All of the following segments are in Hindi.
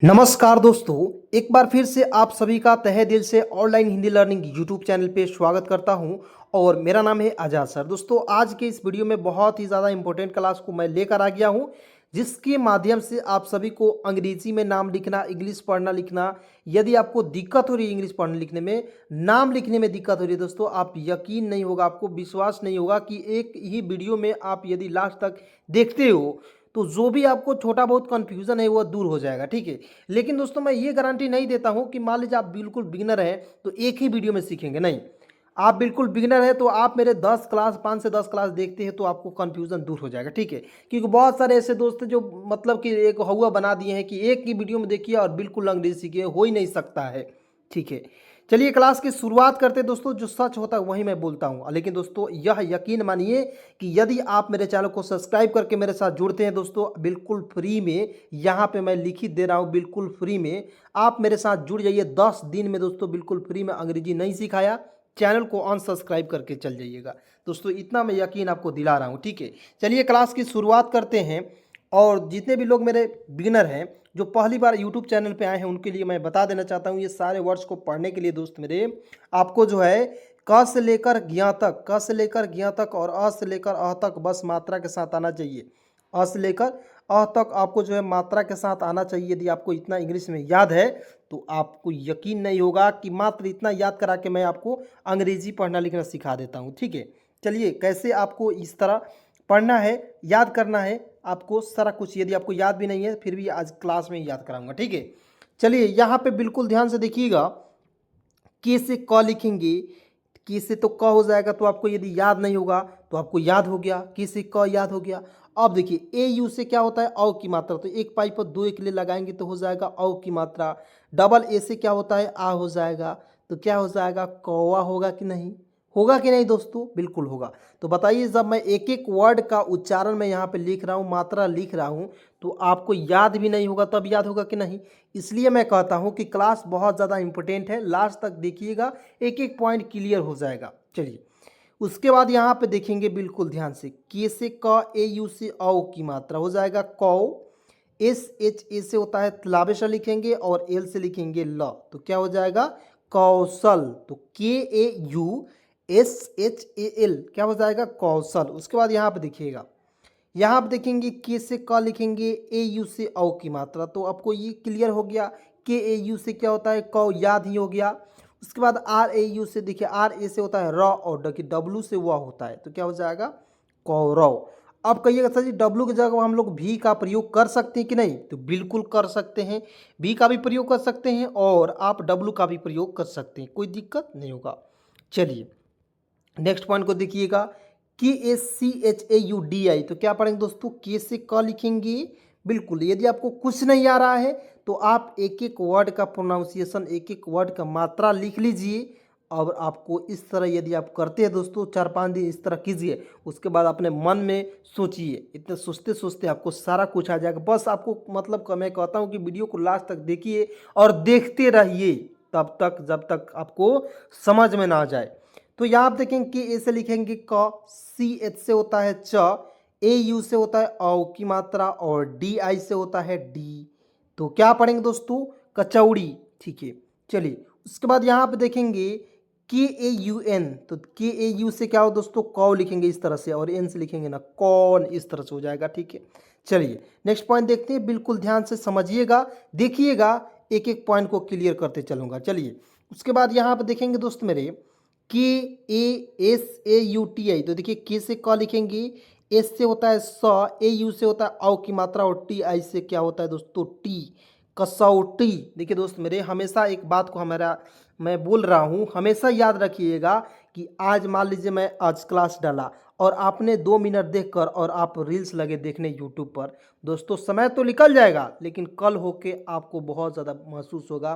नमस्कार दोस्तों, एक बार फिर से आप सभी का तहे दिल से online Hindi learning YouTube channel पे स्वागत करता हूं और मेरा नाम है आजाद सर। दोस्तों, आज के इस वीडियो में बहुत ही ज़्यादा इंपॉर्टेंट क्लास को मैं लेकर आ गया हूं, जिसके माध्यम से आप सभी को अंग्रेजी में नाम लिखना, इंग्लिश पढ़ना लिखना, यदि आपको दिक्कत हो रही है इंग्लिश पढ़ने लिखने में, नाम लिखने में दिक्कत हो रही है दोस्तों, आप यकीन नहीं होगा, आपको विश्वास नहीं होगा कि एक ही वीडियो में आप यदि लास्ट तक देखते हो तो जो भी आपको छोटा बहुत कन्फ्यूज़न है वो दूर हो जाएगा, ठीक है। लेकिन दोस्तों, मैं ये गारंटी नहीं देता हूँ कि मान लीजिए आप बिल्कुल बिगिनर हैं तो एक ही वीडियो में सीखेंगे, नहीं। आप बिल्कुल बिगिनर हैं तो आप मेरे 10 क्लास 5 से 10 क्लास देखते हैं तो आपको कन्फ्यूज़न दूर हो जाएगा, ठीक है। क्योंकि बहुत सारे ऐसे दोस्त हैं जो मतलब कि एक हौवा बना दिए हैं कि एक ही वीडियो में देखिए और बिल्कुल अंग्रेजी सीखिए, हो ही नहीं सकता है, ठीक है। चलिए क्लास की शुरुआत करते हैं दोस्तों। जो सच होता है वही मैं बोलता हूँ, लेकिन दोस्तों यह यकीन मानिए कि यदि आप मेरे चैनल को सब्सक्राइब करके मेरे साथ जुड़ते हैं दोस्तों, बिल्कुल फ्री में यहाँ पे मैं लिखित दे रहा हूँ, बिल्कुल फ्री में आप मेरे साथ जुड़ जाइए। 10 दिन में दोस्तों बिल्कुल फ्री में अंग्रेजी नहीं सिखाया, चैनल को अनसब्सक्राइब करके चल जाइएगा दोस्तों, इतना मैं यकीन आपको दिला रहा हूँ, ठीक है। चलिए क्लास की शुरुआत करते हैं। और जितने भी लोग मेरे बिगिनर हैं जो पहली बार यूट्यूब चैनल पे आए हैं उनके लिए मैं बता देना चाहता हूँ, ये सारे वर्ड्स को पढ़ने के लिए दोस्त मेरे आपको जो है क से लेकर ज्ञ तक, क से लेकर ज्ञ तक और अ से लेकर अ तक बस मात्रा के साथ आना चाहिए। अ से लेकर अ तक आपको जो है मात्रा के साथ आना चाहिए। यदि आपको इतना इंग्लिश में याद है तो आपको यकीन नहीं होगा कि मात्र इतना याद करा के मैं आपको अंग्रेजी पढ़ना लिखना सिखा देता हूँ, ठीक है। चलिए कैसे आपको इस तरह पढ़ना है, याद करना है, आपको सारा कुछ, यदि आपको याद भी नहीं है फिर भी आज क्लास में याद कराऊंगा, ठीक है। चलिए यहाँ पे बिल्कुल ध्यान से देखिएगा, के से क लिखेंगे, के से तो क हो जाएगा, तो आपको यदि याद नहीं होगा तो आपको याद हो गया, के से क याद हो गया। अब देखिए ए यू से क्या होता है, औ की मात्रा, तो एक पाई पर दो एक ले लगाएंगे तो हो जाएगा औ की मात्रा। डबल ए से क्या होता है, आ हो जाएगा, तो क्या हो जाएगा, कौवा होगा कि नहीं, होगा कि नहीं दोस्तों, बिल्कुल होगा। तो बताइए, जब मैं एक एक वर्ड का उच्चारण में यहाँ पे लिख रहा हूँ, मात्रा लिख रहा हूँ, तो आपको याद भी नहीं होगा तब याद होगा कि नहीं। इसलिए मैं कहता हूँ कि क्लास बहुत ज़्यादा इंपॉर्टेंट है, लास्ट तक देखिएगा, एक एक पॉइंट क्लियर हो जाएगा। चलिए उसके बाद यहाँ पे देखेंगे बिल्कुल ध्यान से, के से क, ए यू से औ की मात्रा हो जाएगा कौ। एस एच ए से होता है तलाबेशा लिखेंगे और एल से लिखेंगे ल, तो क्या हो जाएगा कौशल। तो K A U S H A L क्या हो जाएगा कौशल। उसके बाद यहाँ पे देखिएगा, यहाँ पे देखेंगे के से क लिखेंगे, ए यू से औ की मात्रा, तो आपको ये क्लियर हो गया, के ए यू से क्या होता है कौ, याद ही हो गया। उसके बाद आर ए यू से देखिए, आर ए से होता है र और डब्लू से वह होता है, तो क्या हो जाएगा कौरव। अब कहिएगा सर जी, डब्लू की जगह हम लोग भी का प्रयोग कर सकते हैं कि नहीं, तो बिल्कुल कर सकते हैं, भी का भी प्रयोग कर सकते हैं और आप डब्लू का भी प्रयोग कर सकते हैं, कोई दिक्कत नहीं होगा। चलिए नेक्स्ट पॉइंट को देखिएगा, K S C H A U D I, तो क्या पढ़ेंगे दोस्तों, के से क लिखेंगे। बिल्कुल, यदि आपको कुछ नहीं आ रहा है तो आप एक एक वर्ड का प्रोनाउंसिएशन, एक एक वर्ड का मात्रा लिख लीजिए। और आपको इस तरह यदि आप करते हैं दोस्तों, 4-5 दिन इस तरह कीजिए, उसके बाद अपने मन में सोचिए, इतने सोचते सोचते आपको सारा कुछ आ जाएगा। बस आपको मतलब मैं कहता हूँ कि वीडियो को लास्ट तक देखिए और देखते रहिए तब तक जब तक आपको समझ में ना आ जाए। तो यहाँ आप देखेंगे कि ए से लिखेंगे क, सी एच से होता है च, ए यू से होता है औ की मात्रा और डी आई से होता है डी, तो क्या पढ़ेंगे दोस्तों कचौड़ी, ठीक है। चलिए उसके बाद यहाँ पे देखेंगे के ए यू एन, तो के ए यू से क्या हो दोस्तों कौ लिखेंगे इस तरह से और एन से लिखेंगे ना कौन, इस तरह से हो जाएगा, ठीक है। चलिए नेक्स्ट पॉइंट देखते हैं, बिल्कुल ध्यान से समझिएगा, देखिएगा, एक एक पॉइंट को क्लियर करते चलूंगा। चलिए उसके बाद यहाँ पे देखेंगे दोस्त मेरे, के A S A U T I, तो देखिए के से क लिखेंगे, एस से होता है स, ए यू से होता है औ की मात्रा और टी आई से क्या होता है दोस्तों टी, कसौटी। देखिए दोस्त मेरे, हमेशा एक बात को हमारा मैं बोल रहा हूँ, हमेशा याद रखिएगा कि आज मान लीजिए मैं आज क्लास डाला और आपने 2 मिनट देखकर और आप रील्स लगे देखने यूट्यूब पर, दोस्तों समय तो निकल जाएगा लेकिन कल होके आपको बहुत ज़्यादा महसूस होगा,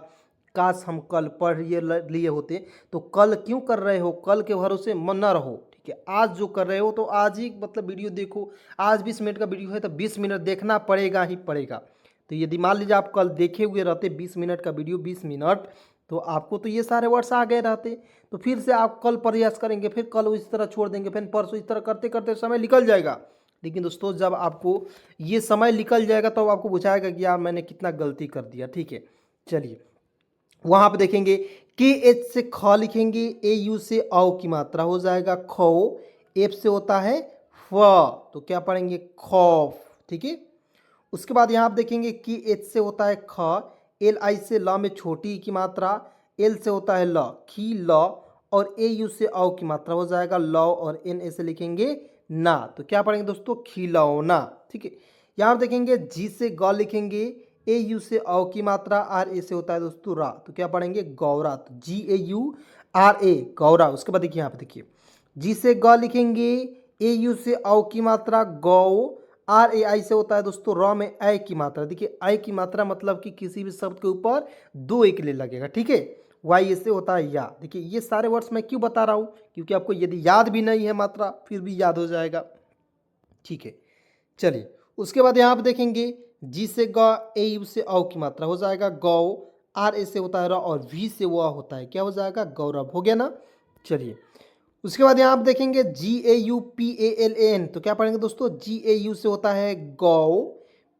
काश हम कल पढ़ लिए होते। तो कल क्यों कर रहे हो, कल के भरोसे मन न रहो, ठीक है। आज जो कर रहे हो तो आज ही मतलब वीडियो देखो, आज 20 मिनट का वीडियो है तो 20 मिनट देखना पड़ेगा ही पड़ेगा। तो यदि मान लीजिए आप कल देखे हुए रहते 20 मिनट का वीडियो, 20 मिनट, तो आपको तो ये सारे वर्ड्स आ गए रहते। तो फिर से आप कल प्रयास करेंगे, फिर कल इस तरह छोड़ देंगे, फिर परसों इस तरह करते करते समय निकल जाएगा। लेकिन दोस्तों जब आपको ये समय निकल जाएगा तो आपको बुझाएगा कि यार मैंने कितना गलती कर दिया। ठीक है, चलिए वहाँ पे देखेंगे के एच से ख लिखेंगे, ए यू से औ की मात्रा हो जाएगा खो, एफ से होता है फ, तो क्या पढ़ेंगे खौफ। ठीक है, उसके बाद यहाँ आप देखेंगे कि एच से होता है ख, एल आई से ल में छोटी की मात्रा, एल से होता है ल खी ल, और ए यू से औ की मात्रा हो जाएगा लौ, और एन ए से लिखेंगे ना, तो क्या पढ़ेंगे दोस्तों खिलौना। ठीक है, यहाँ आप देखेंगे जी से ग लिखेंगे, ए यू से औ की मात्रा, आर ए से होता है दोस्तों रा, तो क्या पढ़ेंगे गौरा, तो जी A you R A Gaura. उसके बाद देखिए यहाँ पे देखिए जी से ग लिखेंगे, ए यू से औ की मात्रा गौ, आर ए आई से होता है दोस्तों र में ऐ की मात्रा। देखिए ऐ की मात्रा मतलब कि किसी भी शब्द के ऊपर दो एक ले लगेगा। ठीक है, वाई से होता है या। देखिए ये सारे वर्ड्स मैं क्यों बता रहा हूँ, क्योंकि आपको यदि याद भी नहीं है मात्रा फिर भी याद हो जाएगा। ठीक है, चलिए उसके बाद यहाँ पे देखेंगे जी से ग, ए यू से औ की मात्रा हो जाएगा गौ, आर ए से होता है र, और वी से वो होता है क्या हो जाएगा गौरव। हो गया ना। चलिए उसके बाद यहाँ आप देखेंगे G A U P A L A N, तो क्या पढ़ेंगे दोस्तों जी ए यू से होता है गौ,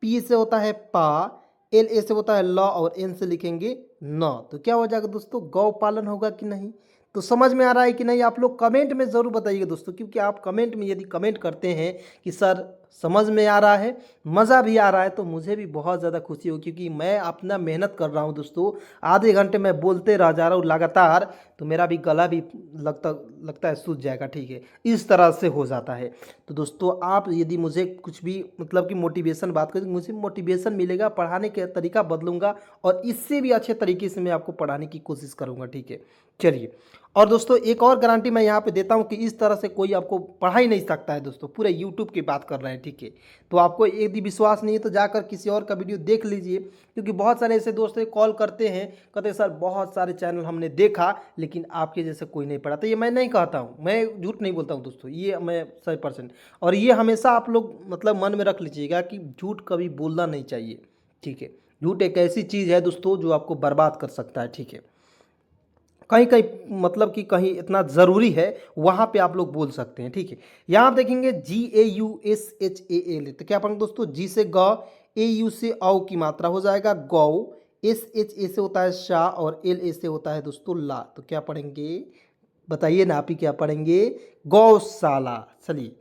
पी से होता है पा, एल ए से होता है ल, और एन से लिखेंगे न, तो क्या हो जाएगा दोस्तों गौ पालन होगा कि नहीं। तो समझ में आ रहा है कि नहीं, आप लोग कमेंट में ज़रूर बताइएगा दोस्तों, क्योंकि आप कमेंट में यदि कमेंट करते हैं कि सर समझ में आ रहा है, मज़ा भी आ रहा है, तो मुझे भी बहुत ज़्यादा खुशी हो, क्योंकि मैं अपना मेहनत कर रहा हूं दोस्तों। आधे घंटे मैं बोलते रह जा रहा हूँ लगातार, तो मेरा भी गला भी लगता है सूझ जाएगा। ठीक है, इस तरह से हो जाता है। तो दोस्तों आप यदि मुझे कुछ भी मतलब कि मोटिवेशन बात करें, मुझे मोटिवेशन मिलेगा, पढ़ाने का तरीका बदलूंगा, और इससे भी अच्छे तरीके से मैं आपको पढ़ाने की कोशिश करूंगा। ठीक है, चलिए और दोस्तों एक और गारंटी मैं यहाँ पे देता हूँ कि इस तरह से कोई आपको पढ़ा ही नहीं सकता है दोस्तों, पूरे यूट्यूब की बात कर रहे हैं। ठीक है, तो आपको यदि विश्वास नहीं है तो जाकर किसी और का वीडियो देख लीजिए, क्योंकि बहुत सारे ऐसे दोस्त कॉल करते हैं, कहते हैं सर बहुत सारे चैनल हमने देखा लेकिन आपके जैसे कोई नहीं पढ़ा। तो ये मैं नहीं कहता हूँ, मैं झूठ नहीं बोलता हूँ दोस्तों, ये मैं 100%। और ये हमेशा आप लोग मतलब मन में रख लीजिएगा कि झूठ कभी बोलना नहीं चाहिए। ठीक है, झूठ एक ऐसी चीज़ है दोस्तों जो आपको बर्बाद कर सकता है। ठीक है, कहीं कहीं मतलब कि कहीं इतना ज़रूरी है वहाँ पे आप लोग बोल सकते हैं। ठीक है, यहाँ आप देखेंगे G A U S H A L, तो क्या पढ़ेंगे दोस्तों जी से ग, ए यू से औ की मात्रा हो जाएगा गौ, एस एच ए से होता है शाह, और एल ए से होता है दोस्तों ला, तो क्या पढ़ेंगे बताइए ना आप ही क्या पढ़ेंगे गौशाला। चलिए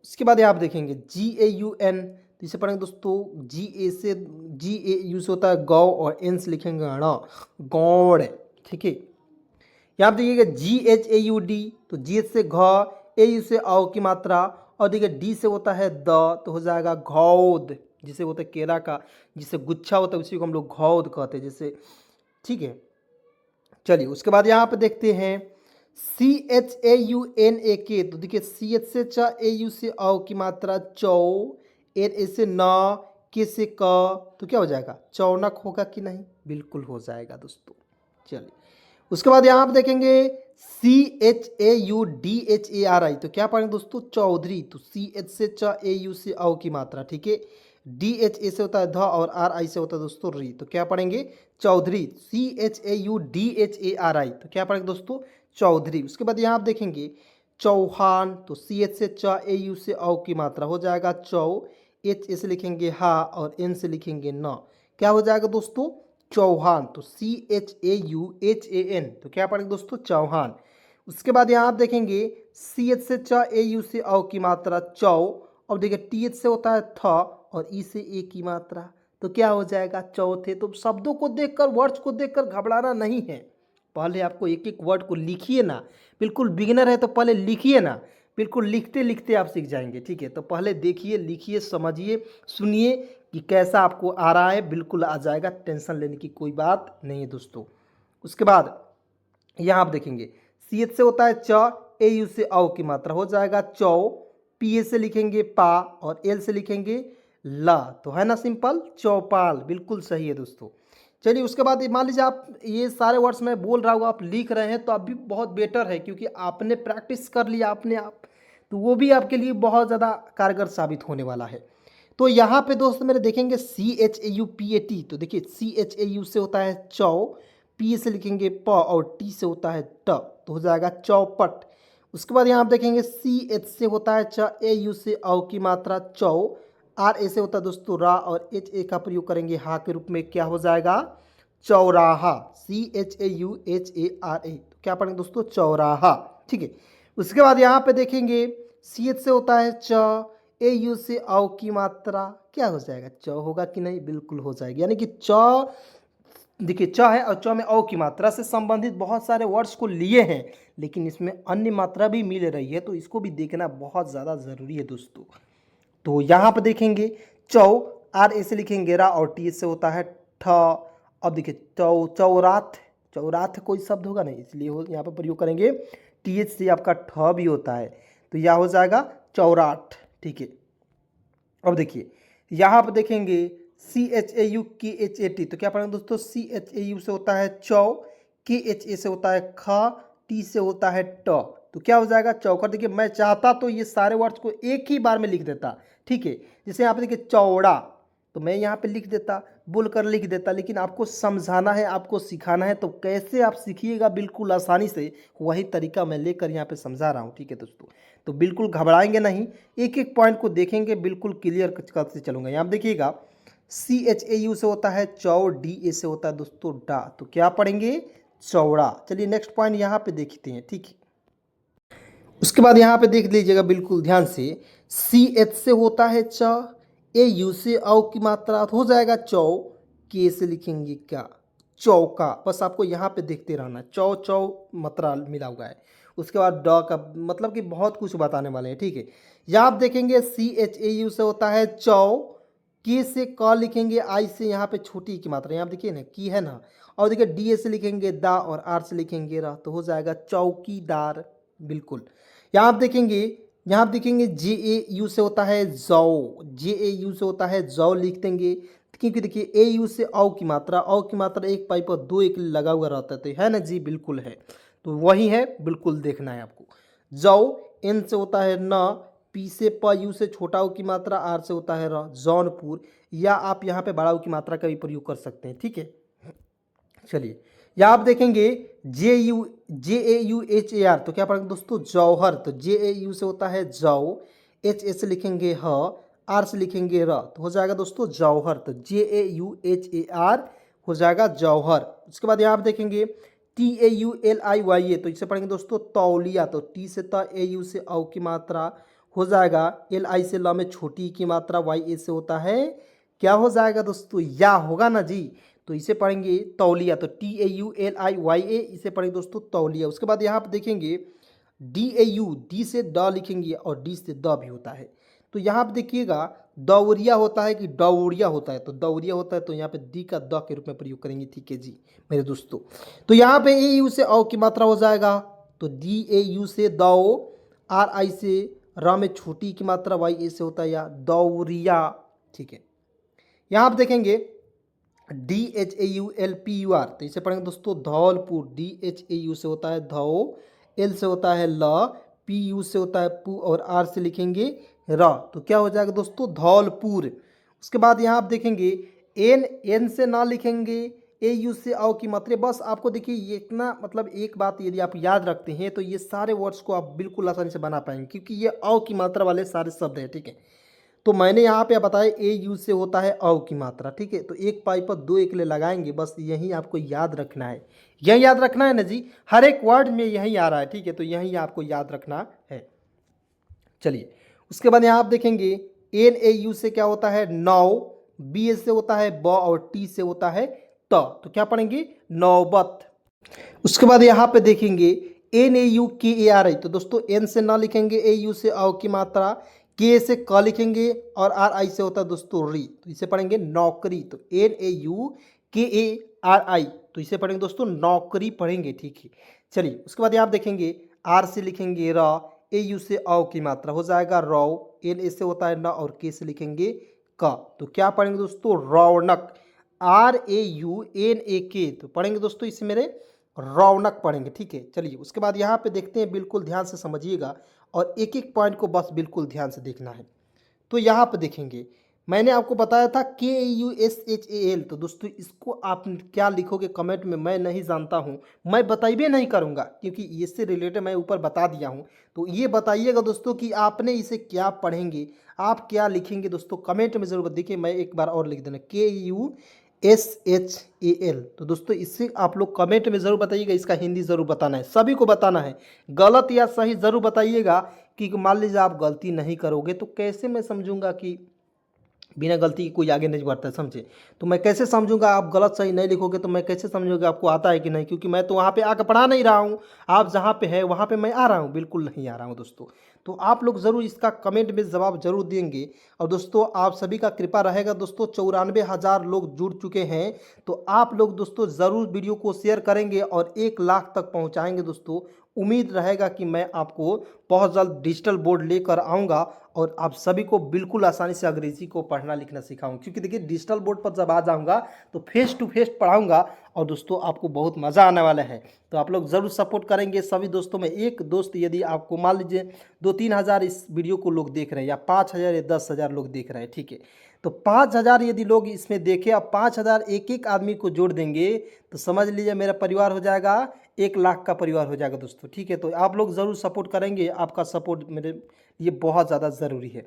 उसके बाद आप देखेंगे जी ए यू एन, तो इसे पढ़ेंगे दोस्तों जी ए यू से होता है गौ, और एन से लिखेंगे गौड़। ठीक है, यहाँ पे देखिएगा जी एच ए यू डी, तो जी एच से घ, ए यू से औ की मात्रा, और देखिए डी से होता है द, तो हो जाएगा घौद, जिसे होता है केला का जिसे गुच्छा होता है उसी को हम लोग घौद कहते हैं जैसे। ठीक है, चलिए उसके बाद यहाँ पे देखते हैं C H A U N A K, तो देखिए सी एच से च, ए यू से औ की मात्रा चौ, एन ए से न, के से क, तो क्या हो जाएगा चौनक होगा कि नहीं, बिल्कुल हो जाएगा दोस्तों। चलिए उसके बाद यहाँ आप देखेंगे C H A U D H A R I, तो क्या पढ़ेंगे दोस्तों चौधरी, तो सी एच से च, ए यू से औ की मात्रा। ठीक है, डी एच ए से होता है ध, और आर आई से होता है दोस्तों री, तो क्या पढ़ेंगे Chaudhary, C H A U D H A R I, तो क्या पढ़ेंगे दोस्तों चौधरी। उसके बाद यहाँ आप देखेंगे चौहान, तो सी एच से च, ए यू से औ की मात्रा हो जाएगा चौ, एच ए से लिखेंगे हा, और एन से लिखेंगे न, क्या हो जाएगा दोस्तों चौहान, तो C H A U H A N, तो क्या पढ़ेंगे दोस्तों चौहान। उसके बाद यहाँ आप देखेंगे सी एच से च, ए यू से औ की मात्रा चौ, और देखिए टी एच से होता है थ, और ई से ए की मात्रा, तो क्या हो जाएगा चौथे। तो शब्दों को देखकर वर्ड्स को देखकर घबराना नहीं है, पहले आपको एक एक वर्ड को लिखिए ना, बिल्कुल बिगिनर है तो पहले लिखिए ना, बिल्कुल लिखते लिखते आप सीख जाएंगे। ठीक है, तो पहले देखिए, लिखिए, समझिए, सुनिए कि कैसा आपको आ रहा है, बिल्कुल आ जाएगा, टेंशन लेने की कोई बात नहीं है दोस्तों। उसके बाद यहाँ आप देखेंगे सी एच से होता है च, ए यू से औ की मात्रा हो जाएगा चौ, पी ए से लिखेंगे पा, और एल से लिखेंगे ला, तो है ना सिंपल चौपाल, बिल्कुल सही है दोस्तों। चलिए उसके बाद मान लीजिए आप ये सारे वर्ड्स मैं बोल रहा हूँ आप लिख रहे हैं, तो अब भी बहुत बेटर है, क्योंकि आपने प्रैक्टिस कर लिया अपने आप, तो वो भी आपके लिए बहुत ज़्यादा कारगर साबित होने वाला है। तो यहाँ पे दोस्त मेरे देखेंगे C H A U P A T, तो देखिए सी एच ए यू से होता है चौ, पी से लिखेंगे प, और टी से होता है ट, तो हो जाएगा चौपट। उसके बाद यहाँ आप देखेंगे सी एच से होता है च, ए यू से औ की मात्रा चौ, आर ए से होता है दोस्तों रा, और एच ए का प्रयोग करेंगे हा के रूप में, क्या हो जाएगा चौराहा। CHAUHARA, तो क्या पढ़ेंगे दोस्तों चौराहा। ठीक है, उसके बाद यहाँ पे देखेंगे सी एच से होता है च, ए यू से औ की मात्रा क्या हो जाएगा च होगा कि नहीं, बिल्कुल हो जाएगी। यानी कि च देखिए च है और च में औ की मात्रा से संबंधित बहुत सारे वर्ड्स को लिए हैं, लेकिन इसमें अन्य मात्रा भी मिल रही है, तो इसको भी देखना बहुत ज़्यादा ज़रूरी है दोस्तों। तो यहाँ पर देखेंगे चौ, आर ए से लिखेंगे रा, और टी से होता है ठ। अब देखिए चौरात, चौरात कोई शब्द होगा नहीं, इसलिए यहाँ पर प्रयोग करेंगे टी एच से आपका ठ भी होता है, तो यह हो जाएगा चौराट। ठीक है, अब देखिए यहाँ पर देखेंगे CHAUKHAT, तो क्या पढ़ेंगे दोस्तों CHAU से होता है चौ, KHA से होता है ख, टी से होता है ट, तो क्या हो जाएगा चौकर। देखिए मैं चाहता तो ये सारे वर्ड्स को एक ही बार में लिख देता, ठीक है, जैसे यहाँ पे देखिए चौड़ा, तो मैं यहाँ पे लिख देता, बोलकर लिख देता, लेकिन आपको समझाना है, आपको सिखाना है, तो कैसे आप सीखिएगा बिल्कुल आसानी से, वही तरीका मैं लेकर यहाँ पे समझा रहा हूँ। ठीक है दोस्तों, तो बिल्कुल घबराएंगे नहीं, एक एक पॉइंट को देखेंगे, बिल्कुल क्लियर करते चलूँगा। यहाँ देखिएगा CHAU से होता है चौ, DA से होता है दोस्तों डा, तो क्या पढ़ेंगे चौड़ा। चलिए नेक्स्ट पॉइंट यहाँ पे देखते हैं। ठीक है, उसके बाद यहाँ पे देख लीजिएगा बिल्कुल ध्यान से, CH से होता है च, AU से औ की मात्रा हो जाएगा चौ, के से लिखेंगे क्या चौका। बस आपको यहाँ पे देखते रहना, चौ चौ मात्रा मिला हुआ है। उसके बाद ड का मतलब कि बहुत कुछ बताने वाले हैं। ठीक है, यहाँ आप देखेंगे CHAU से होता है चौ, के से क लिखेंगे, आई से यहाँ पे छोटी की मात्रा, यहाँ देखिए ना की है ना, और देखिए DA से लिखेंगे दा, और आर से लिखेंगे रा, तो हो जाएगा चौकीदार। बिल्कुल, यहाँ आप देखेंगे, यहाँ आप देखेंगे JAU से होता है जौ, JAU से होता है जौ लिख देंगे, क्योंकि देखिए AU से औ की मात्रा एक पाई पर दो एक लगा हुआ रहता है ना जी, बिल्कुल है, तो वही है, बिल्कुल देखना है आपको। जौ, N से होता है न, पी से प, यू से छोटा ऊ की मात्रा, आर से होता है र, जौनपुर, या आप यहाँ पे बड़ा ऊ की मात्रा का भी प्रयोग कर सकते हैं। ठीक है, चलिए यहाँ आप देखेंगे JAUHAR, तो क्या पढ़ेंगे दोस्तों जौहर, तो JAU से होता है जौ, HA से लिखेंगे ह, आर से लिखेंगे र, तो हो जाएगा दोस्तों जौहर, तो JAUHAR हो जाएगा जौहर। उसके बाद यहाँ आप देखेंगे TAULIYA, तो इसे पढ़ेंगे दोस्तों तौलिया, तो टी से त, AU से औ की मात्रा हो जाएगा, LI से ल में छोटी की मात्रा, YA से होता है क्या हो जाएगा दोस्तों या होगा ना जी, तो इसे पढ़ेंगे तौलिया, तो TAULIYA, इसे पढ़ेंगे दोस्तों तौलिया। उसके बाद यहाँ पर देखेंगे DAU, डी से ड लिखेंगे, और डी से द भी होता है, तो यहाँ पर देखिएगा दौरिया होता है कि दौड़िया होता है, तो दौरिया होता है, तो यहाँ पे डी का द के रूप में प्रयोग करेंगे। ठीक है जी मेरे दोस्तों, तो यहाँ पे AU से औ की मात्रा हो जाएगा, तो DAU से दौ, RI से र में छोटी की मात्रा, YA से होता है या दौरिया। ठीक है, यहाँ आप देखेंगे DHAULPUR, तो इसे पढ़ेंगे दोस्तों धौलपुर, DHAU से होता है धौ, L से होता है ल, PU से होता है पु, और R से लिखेंगे र, तो क्या हो जाएगा दोस्तों धौलपुर। उसके बाद यहाँ आप देखेंगे N से ना लिखेंगे, AU से औ की मात्रा, बस आपको देखिए ये इतना, मतलब एक बात यदि आप याद रखते हैं तो ये सारे वर्ड्स को आप बिल्कुल आसानी से बना पाएंगे, क्योंकि ये औ की मात्रा वाले सारे शब्द हैं। ठीक है, तो मैंने यहाँ पे बताया AU से होता है औ की मात्रा। ठीक है, तो एक पाई पर दो एकले लगाएंगे, बस यही आपको याद रखना है, यही याद रखना है ना जी, हर एक वर्ड में यही आ रहा है। ठीक है, तो यही आपको याद रखना है। चलिए उसके बाद यहाँ आप देखेंगे NAU से क्या होता है नौ, BA से होता है ब, और T से होता है त, तो क्या पढ़ेंगे नौबत। उसके बाद यहाँ पे देखेंगे NAUKARI, तो दोस्तों N से ना लिखेंगे, AU से औ की मात्रा, K से क लिखेंगे, और RI से होता है दोस्तों री, तो इसे पढ़ेंगे नौकरी, तो NAUKARI, तो इसे पढ़ेंगे दोस्तों नौकरी पढ़ेंगे। ठीक है, चलिए उसके बाद आप देखेंगे R से लिखेंगे र, AU से औ की मात्रा हो जाएगा रौ, NA से होता है न, और K से लिखेंगे क, तो क्या पढ़ेंगे दोस्तों रौनक, RAUNAK, तो पढ़ेंगे दोस्तों इसे मेरे रौनक पढ़ेंगे। ठीक है, चलिए उसके बाद यहाँ पे देखते हैं, बिल्कुल ध्यान से समझिएगा, और एक एक पॉइंट को बस बिल्कुल ध्यान से देखना है। तो यहाँ पे देखेंगे मैंने आपको बताया था KUSHAL, तो दोस्तों इसको आप क्या लिखोगे कमेंट में मैं नहीं जानता हूँ, मैं बताइए नहीं करूँगा क्योंकि इससे रिलेटेड मैं ऊपर बता दिया हूँ। तो ये बताइएगा दोस्तों कि आपने इसे क्या पढ़ेंगे, आप क्या लिखेंगे दोस्तों कमेंट में ज़रूर। देखिए मैं एक बार और लिख देना KUSHAL, तो दोस्तों इससे आप लोग कमेंट में ज़रूर बताइएगा, इसका हिंदी ज़रूर बताना है, सभी को बताना है, गलत या सही ज़रूर बताइएगा। कि मान लीजिए आप गलती नहीं करोगे तो कैसे मैं समझूंगा कि बिना गलती के कोई आगे नहीं बढ़ता है, समझे। तो मैं कैसे समझूंगा, आप गलत सही नहीं लिखोगे तो मैं कैसे समझूंगा आपको आता है कि नहीं, क्योंकि मैं तो वहाँ पे आकर पढ़ा नहीं रहा हूँ। आप जहाँ पे है वहाँ पे मैं आ रहा हूँ, बिल्कुल नहीं आ रहा हूँ दोस्तों। तो आप लोग ज़रूर इसका कमेंट में जवाब जरूर देंगे। और दोस्तों आप सभी का कृपा रहेगा दोस्तों, 94,000 लोग जुड़ चुके हैं। तो आप लोग दोस्तों ज़रूर वीडियो को शेयर करेंगे और 1 लाख तक पहुँचाएँगे दोस्तों। उम्मीद रहेगा कि मैं आपको बहुत जल्द डिजिटल बोर्ड लेकर आऊँगा और आप सभी को बिल्कुल आसानी से अंग्रेजी को पढ़ना लिखना सिखाऊं। क्योंकि देखिए डिजिटल बोर्ड पर जब आ जाऊंगा तो फेस टू फेस पढ़ाऊंगा और दोस्तों आपको बहुत मज़ा आने वाला है। तो आप लोग ज़रूर सपोर्ट करेंगे सभी दोस्तों में। एक दोस्त यदि आपको मान लीजिए 2-3 हज़ार इस वीडियो को लोग देख रहे हैं, या 5,000 या 10,000 लोग देख रहे हैं, ठीक है, तो 5,000 यदि लोग इसमें देखें और 5,000 एक एक आदमी को जोड़ देंगे तो समझ लीजिए मेरा परिवार हो जाएगा 1 लाख का परिवार हो जाएगा दोस्तों, ठीक है। तो आप लोग ज़रूर सपोर्ट करेंगे, आपका सपोर्ट मेरे लिए बहुत ज़्यादा ज़रूरी है।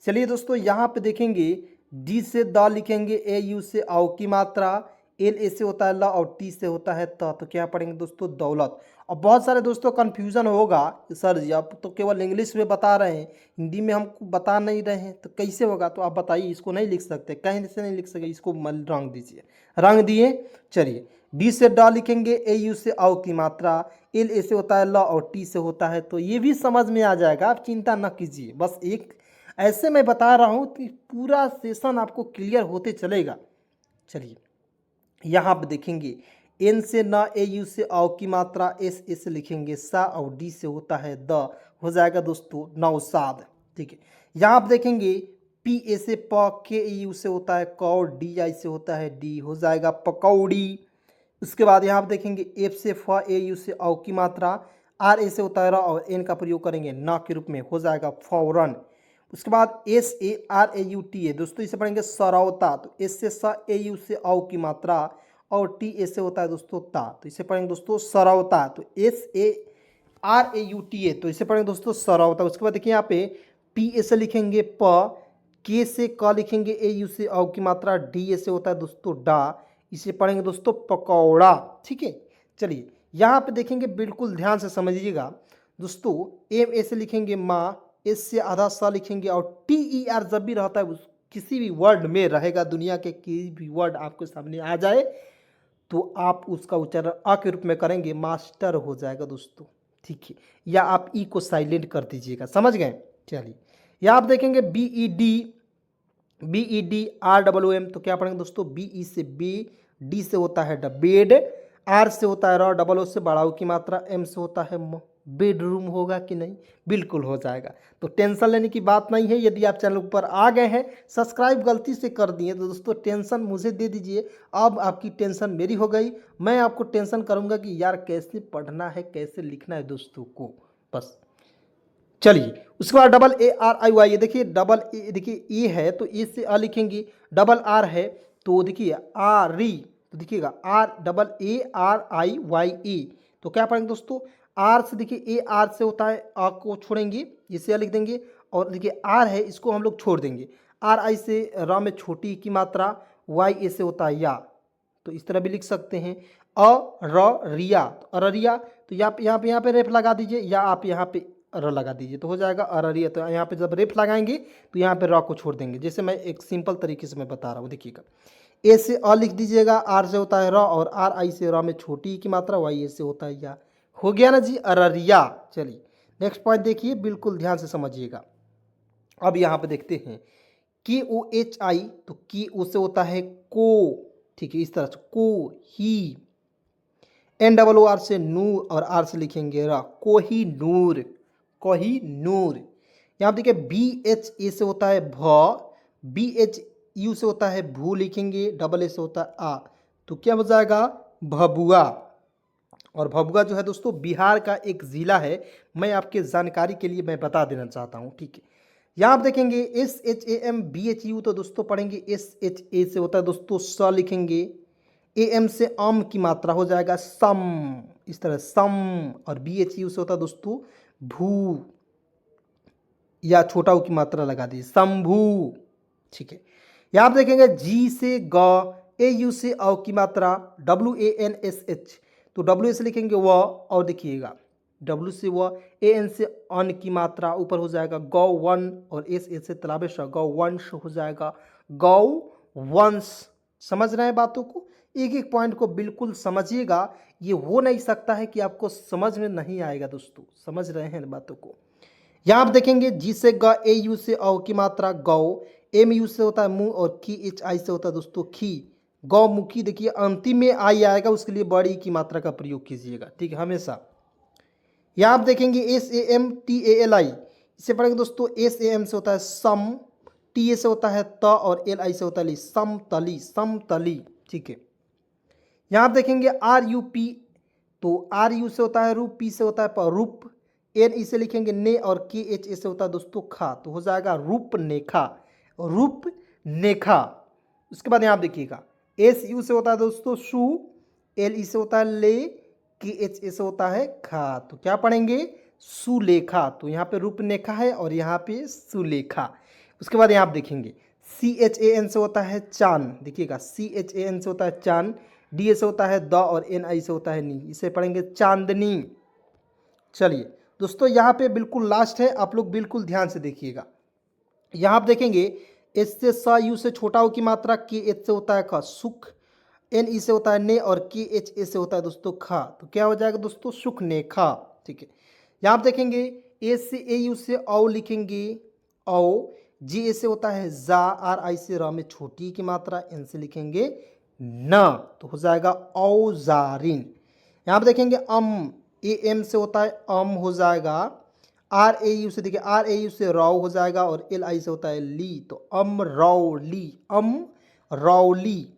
चलिए दोस्तों यहाँ पे देखेंगे डी से द लिखेंगे, ए यू से आओ की मात्रा, एल ए से होता है ल और टी से होता है त, तो क्या पढ़ेंगे दोस्तों दौलत। और बहुत सारे दोस्तों कन्फ्यूज़न होगा, सर जी आप तो केवल इंग्लिश में बता रहे हैं, हिंदी में हम बता नहीं रहे हैं, तो कैसे होगा। तो आप बताइए, इसको नहीं लिख सकते, कहीं से नहीं लिख सकते, इसको रंग दीजिए, रंग दिए। चलिए डी से ड लिखेंगे, ए यू से आओ की मात्रा, एल ए से होता है ल और टी से होता है, तो ये भी समझ में आ जाएगा, आप चिंता न कीजिए। बस एक ऐसे मैं बता रहा हूँ कि पूरा सेशन आपको क्लियर होते चलेगा। चलिए यहाँ पे देखेंगे एन से न, ए यू से आओ की मात्रा, एस ए से लिखेंगे सा और डी से होता है द, हो जाएगा दोस्तों नौसाद, ठीक है। यहाँ पे देखेंगे पी ए से प, के यू से होता है क और डी आई से होता है डी, हो जाएगा पकौड़ी। उसके बाद यहाँ पे देखेंगे एफ से फ, ए यू से औ की मात्रा, आर ए से होता है र और एन का प्रयोग करेंगे न के रूप में, हो जाएगा फौरन। उसके बाद S A R A U T A, दोस्तों इसे पढ़ेंगे सरौता, तो एस से स, ए यू से औ की मात्रा और टी ए से होता है दोस्तों ता, तो इसे पढ़ेंगे दोस्तों सरौता। तो S A R A U T A, तो इसे पढ़ेंगे दोस्तों सरौता। उसके बाद देखिए यहाँ पे पी ए से लिखेंगे प, के से क लिखेंगे, ए यू से औ की मात्रा, डी ए से होता है दोस्तों डा, इसे पढ़ेंगे दोस्तों पकौड़ा, ठीक है। चलिए यहाँ पे देखेंगे, बिल्कुल ध्यान से समझिएगा दोस्तों, एम ए से लिखेंगे माँ, एस से आधा सा लिखेंगे और टी ई आर जब भी रहता है किसी भी वर्ड में रहेगा, दुनिया के किसी भी वर्ड आपके सामने आ जाए तो आप उसका उच्चारण अ के रूप में करेंगे, मास्टर हो जाएगा दोस्तों, ठीक है। या आप ई को साइलेंट कर दीजिएगा, समझ गए। चलिए यहाँ आप देखेंगे B E D R double O M, तो क्या पढ़ेंगे दोस्तों बी ई से बी, डी से होता है ड बेड, आर से होता है र, डबल ओ से बड़ाऊ की मात्रा, एम से होता है म, बेडरूम होगा कि नहीं, बिल्कुल हो जाएगा। तो टेंशन लेने की बात नहीं है। यदि आप चैनल पर आ गए हैं, सब्सक्राइब गलती से कर दिए तो दोस्तों टेंशन मुझे दे दीजिए, अब आपकी टेंशन मेरी हो गई। मैं आपको टेंशन करूंगा कि यार कैसे पढ़ना है, कैसे लिखना है दोस्तों को, बस। चलिए उसके बाद double A R I Y, देखिए डबल ए, देखिए ए है तो ए से आ लिखेंगे, डबल आर है तो देखिए आर री, तो देखिएगा R double A R I Y A, तो क्या पढ़ेंगे दोस्तों आर से, देखिए ए आर से होता है, आ को छोड़ेंगे, इसे आ लिख देंगे, और देखिए आर है इसको हम लोग छोड़ देंगे, आर आई से र में छोटी की मात्रा, वाई ए से होता है या, तो इस तरह भी लिख सकते हैं अ र रिया, तो अररिया, तो यहाँ पे रेफ लगा दीजिए, या आप यहाँ पे र लगा दीजिए तो हो जाएगा अररिया। तो यहाँ पे जब रेफ लगाएंगे तो यहाँ पे र को छोड़ देंगे, जैसे मैं एक सिंपल तरीके से मैं बता रहा हूँ, देखिएगा ए से अ लिख दीजिएगा, आर से होता है र और आर आई से र में छोटी की मात्रा, वाई ए से होता है या, हो गया ना जी अररिया। चलिए नेक्स्ट पॉइंट देखिए, बिल्कुल ध्यान से समझिएगा। अब यहाँ पे देखते हैं के ओ एच आई, तो के ओ से होता है को, ठीक है, इस तरह से को ही, एन डबल ओ आर से नूर और आर से लिखेंगे रा, कोही नूर, कोही नूर। यहाँ देखिए बी एच ए से होता है भ, बी एच यू से होता है भू लिखेंगे, डबल ए से होता है आ, तो क्या हो जाएगा भभुआ। और भभुआ जो है दोस्तों बिहार का एक ज़िला है, मैं आपके जानकारी के लिए मैं बता देना चाहता हूँ, ठीक है। यहाँ आप देखेंगे SHAMBHU, तो दोस्तों पढ़ेंगे SHA से होता है दोस्तों स लिखेंगे, AM से आम की मात्रा हो जाएगा सम, इस तरह सम, और BHU से होता है दोस्तों भू, या छोटा ऊ की मात्रा लगा दी शंभू, ठीक है। यहाँ आप देखेंगे G से ग, AU से औ की मात्रा WANSH, तो W से लिखेंगे व, और देखिएगा W से व, AN से अन की मात्रा ऊपर हो जाएगा गौ वन, और SA से तलाबे श गौ वंश हो जाएगा गौ वंश। समझ रहे हैं बातों को, एक एक पॉइंट को बिल्कुल समझिएगा, ये हो नहीं सकता है कि आपको समझ में नहीं आएगा दोस्तों, समझ रहे हैं बातों को। यहाँ आप देखेंगे G से ग, AU से औ की मात्रा गौ, MU से होता है मुंह, और KHI से होता है दोस्तों खी, गौमुखी। देखिए अंतिम में आई आएगा, उसके लिए बड़ी की मात्रा का प्रयोग कीजिएगा, ठीक है, हमेशा। यहाँ आप देखेंगे SAMTALI, इसे पढ़ेंगे दोस्तों SAM से होता है सम, TA से होता है त, और LI से होता है ली, समतली, समतली, ठीक है। यहाँ आप देखेंगे RUP, तो RU से होता है रूप, P से होता है रूप, NE से लिखेंगे ने, और KHA से होता है दोस्तों खा, तो हो जाएगा रूप नेखा, रूप नेखा। उसके बाद यहाँ आप देखिएगा SU से होता है दोस्तों सु, LE से होता है ले, KHA से होता है खा, तो क्या पढ़ेंगे सुलेखा, तो यहाँ पे रूपनेखा है और यहाँ पे सुलेखा। उसके बाद यहाँ आप देखेंगे CHAN से होता है चांद, देखिएगा CHAN से होता है चांद, DA से होता है द, और NI से होता है नी, इसे पढ़ेंगे चांदनी। चलिए दोस्तों यहाँ पे बिल्कुल लास्ट है, आप लोग बिल्कुल ध्यान से देखिएगा। यहाँ आप देखेंगे एस से स, यू से छोटा ऊ की मात्रा, KH से होता है ख सुख, NE से होता है ने, और KHA से होता है दोस्तों खा, तो क्या हो जाएगा दोस्तों सुख ने खा, ठीक है। यहाँ आप देखेंगे A से AU से औ लिखेंगे औ, GA से होता है जा, RI से र में छोटी की मात्रा, N से लिखेंगे न, तो हो जाएगा औजारिन। यहाँ आप देखेंगे AM से होता है हो जाएगा, RAU से देखिए RAU से राव हो जाएगा, और LI से होता है ली, तो अमरौली, अमरौली।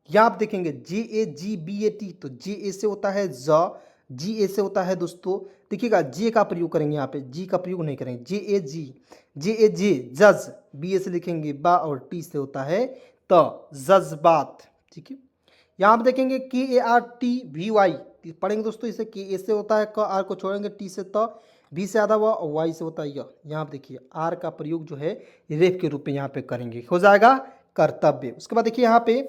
यहाँ आप देखेंगे JAGBAT, तो JA से होता है ज, GA से होता है दोस्तों, देखिएगा J का प्रयोग करेंगे, यहाँ पे G का प्रयोग नहीं करेंगे, JAG जज, BA से लिखेंगे बा, और T से होता है त, जज्बात, ठीक है। यहाँ आप देखेंगे KARTVY, पढ़ेंगे दोस्तों, इसे KA से होता है क, R को छोड़ेंगे, T से त, B से आधा हुआ, और Y से होता है य। यहाँ आप देखिए R का प्रयोग जो है रेफ के रूप में यहाँ पे करेंगे, हो जाएगा कर्तव्य। उसके बाद देखिए यहाँ पे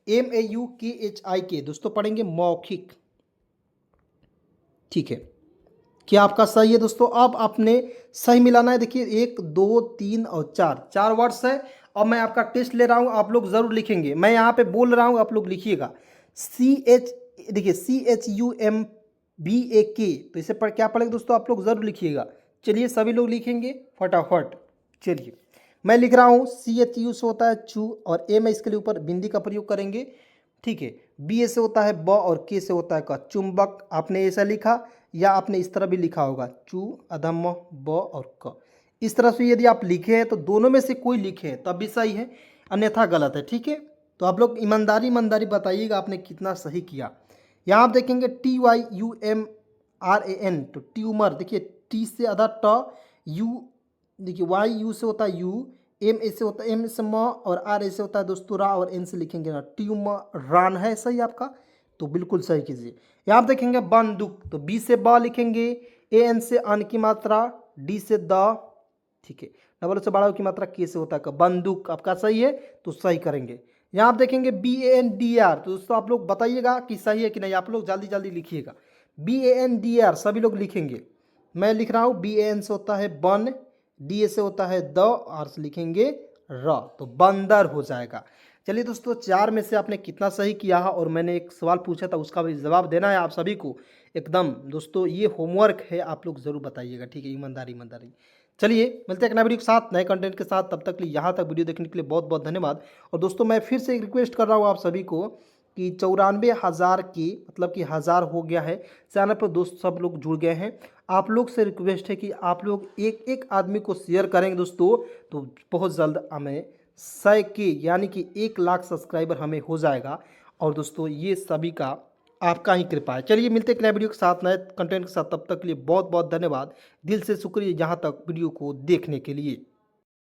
MAUKHIK, दोस्तों पढ़ेंगे मौखिक, ठीक है। क्या आपका सही है दोस्तों? अब आपने सही मिलाना है। देखिए 1 2 3 और 4 वर्ड्स है। अब मैं आपका टेस्ट ले रहा हूँ, आप लोग ज़रूर लिखेंगे। मैं यहाँ पे बोल रहा हूँ, आप लोग लिखिएगा। देखिए CHUMBAK, तो इसे पर क्या पढ़ेगा दोस्तों, आप लोग ज़रूर लिखिएगा। चलिए सभी लोग लिखेंगे फटाफट। चलिए मैं लिख रहा हूँ, CHU से होता है चू, और ए में इसके लिए ऊपर बिंदी का प्रयोग करेंगे, ठीक है। BA से होता है ब, और K से होता है का, चुंबक। आपने ऐसा लिखा, या आपने इस तरह भी लिखा होगा, चू अधम ब और क। इस तरह से यदि आप लिखे हैं तो दोनों में से कोई लिखे है तब भी सही है, अन्यथा गलत है, ठीक है। तो आप लोग ईमानदारी बताइएगा आपने कितना सही किया। यहाँ आप देखेंगे TYUMRAN, तो ट्यूमर। देखिए T से आधा ट, यू देखिए YU से होता है यू, MA से होता है M से म, और RA से होता है दोस्तों रा, और N से लिखेंगे ना, ट्यूमरान है सही आपका, तो बिल्कुल सही कीजिए। यहाँ आप देखेंगे बंदूक, तो B से ब लिखेंगे, AN से अन की मात्रा, D से द, ठीक है, डबल से बड़ा की मात्रा, K से होता है बंदूक। आपका सही है तो सही करेंगे। यहाँ आप देखेंगे BANDR, तो दोस्तों आप लोग बताइएगा कि सही है कि नहीं, आप लोग जल्दी जल्दी लिखिएगा। BANDR सभी लोग लिखेंगे। मैं लिख रहा हूँ, BAN से होता है बन, DA से होता है द, R से लिखेंगे र, तो बंदर हो जाएगा। चलिए दोस्तों, 4 में से आपने कितना सही किया है, और मैंने एक सवाल पूछा था उसका भी जवाब देना है आप सभी को एकदम। दोस्तों ये होमवर्क है, आप लोग जरूर बताइएगा, ठीक है, ईमानदारी। चलिए मिलते हैं एक नए वीडियो के साथ, नए कंटेंट के साथ। तब तक के लिए यहाँ तक वीडियो देखने के लिए बहुत बहुत धन्यवाद। और दोस्तों मैं फिर से एक रिक्वेस्ट कर रहा हूँ आप सभी को कि 94,000 की, मतलब कि 1000 हो गया है चैनल पर, दोस्त सब लोग जुड़ गए हैं। आप लोग से रिक्वेस्ट है कि आप लोग एक एक आदमी को शेयर करेंगे दोस्तों, तो बहुत जल्द हमें 100 के, यानी कि 1 लाख सब्सक्राइबर हमें हो जाएगा। और दोस्तों ये सभी का आपका ही कृपा है। चलिए मिलते हैं एक नए वीडियो के साथ, नए कंटेंट के साथ। तब तक के लिए बहुत बहुत धन्यवाद, दिल से शुक्रिया यहाँ तक वीडियो को देखने के लिए।